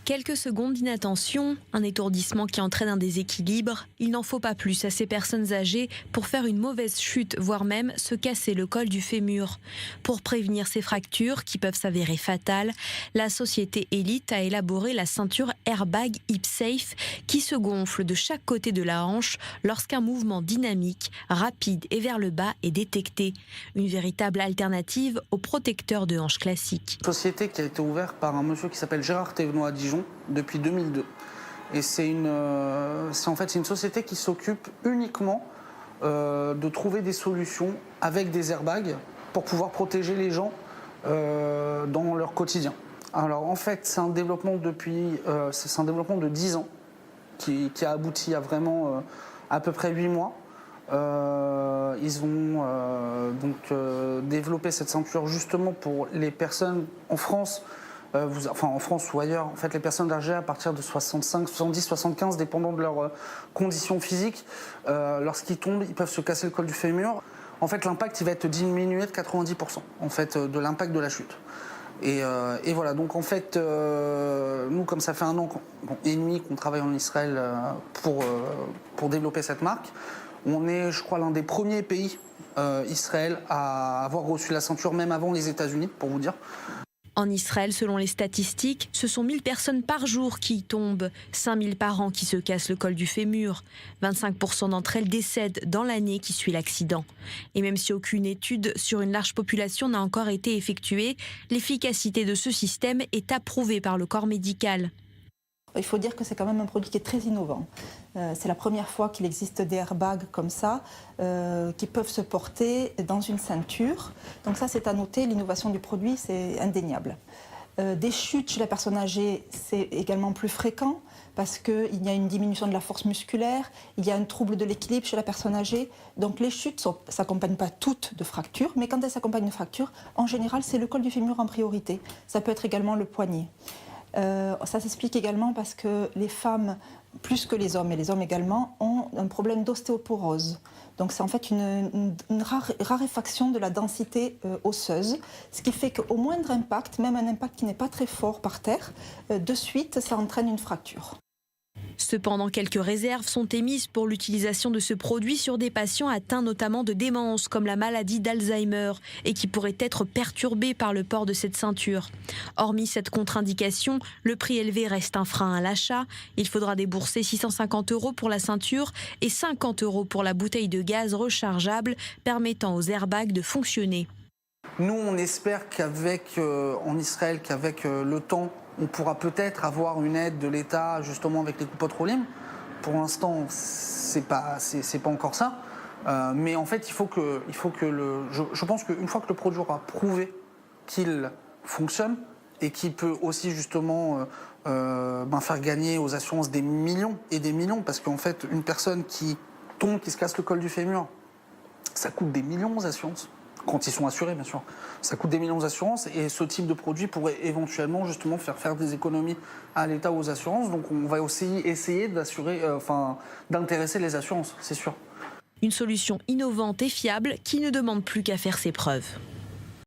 Quelques secondes d'inattention, un étourdissement qui entraîne un déséquilibre. Il n'en faut pas plus à ces personnes âgées pour faire une mauvaise chute, voire même se casser le col du fémur. Pour prévenir ces fractures qui peuvent s'avérer fatales, la société Elite a élaboré la ceinture Airbag Hip Safe qui se gonfle de chaque côté de la hanche lorsqu'un mouvement dynamique, rapide et vers le bas est détecté. Une véritable alternative au protecteur de hanche classique. Société qui a été ouverte par un monsieur qui s'appelle Gérard Thévenot à Dijon depuis 2002. Et c'est en fait une société qui s'occupe uniquement de trouver des solutions avec des airbags pour pouvoir protéger les gens dans leur quotidien. Alors en fait c'est un développement de 10 ans qui a abouti à vraiment à peu près 8 mois. Ils ont développé cette ceinture justement pour les personnes en France, en France ou ailleurs, en fait les personnes âgées à partir de 65, 70, 75, dépendant de leurs conditions physiques, lorsqu'ils tombent, ils peuvent se casser le col du fémur. En fait l'impact il va être diminué de 90% en fait, de l'impact de la chute. Et voilà, donc en fait, nous comme ça fait 1 an et demi qu'on travaille en Israël pour développer cette marque, on est, je crois, l'un des premiers pays, Israël, à avoir reçu la ceinture, même avant les États-Unis, pour vous dire. En Israël, selon les statistiques, ce sont 1000 personnes par jour qui y tombent, 5000 par an qui se cassent le col du fémur. 25% d'entre elles décèdent dans l'année qui suit l'accident. Et même si aucune étude sur une large population n'a encore été effectuée, l'efficacité de ce système est approuvée par le corps médical. Il faut dire que c'est quand même un produit qui est très innovant. C'est la première fois qu'il existe des airbags comme ça, qui peuvent se porter dans une ceinture. Donc ça, c'est à noter, l'innovation du produit, c'est indéniable. Des chutes chez la personne âgée, c'est également plus fréquent, parce qu'il y a une diminution de la force musculaire, il y a un trouble de l'équilibre chez la personne âgée. Donc les chutes ne s'accompagnent pas toutes de fractures, mais quand elles s'accompagnent de fractures, en général, c'est le col du fémur en priorité. Ça peut être également le poignet. Ça s'explique également parce que les femmes, plus que les hommes, et les hommes également, ont un problème d'ostéoporose. Donc c'est en fait une raréfaction de la densité osseuse, ce qui fait qu'au moindre impact, même un impact qui n'est pas très fort par terre, de suite ça entraîne une fracture. Cependant, quelques réserves sont émises pour l'utilisation de ce produit sur des patients atteints notamment de démence, comme la maladie d'Alzheimer, et qui pourraient être perturbés par le port de cette ceinture. Hormis cette contre-indication, le prix élevé reste un frein à l'achat. Il faudra débourser 650 € pour la ceinture et 50 € pour la bouteille de gaz rechargeable permettant aux airbags de fonctionner. Nous, on espère qu'avec en Israël, qu'avec le temps, on pourra peut-être avoir une aide de l'État justement avec les coupotes Rolim. Pour l'instant, c'est pas encore ça. Mais en fait, je pense qu'une fois que le produit aura prouvé qu'il fonctionne et qu'il peut aussi justement faire gagner aux assurances des millions et des millions, parce qu'en fait, une personne qui tombe, qui se casse le col du fémur, ça coûte des millions aux assurances. Quand ils sont assurés, bien sûr. Ça coûte des millions d'assurances et ce type de produit pourrait éventuellement justement faire des économies à l'État ou aux assurances. Donc on va aussi essayer d'intéresser les assurances, c'est sûr. Une solution innovante et fiable qui ne demande plus qu'à faire ses preuves.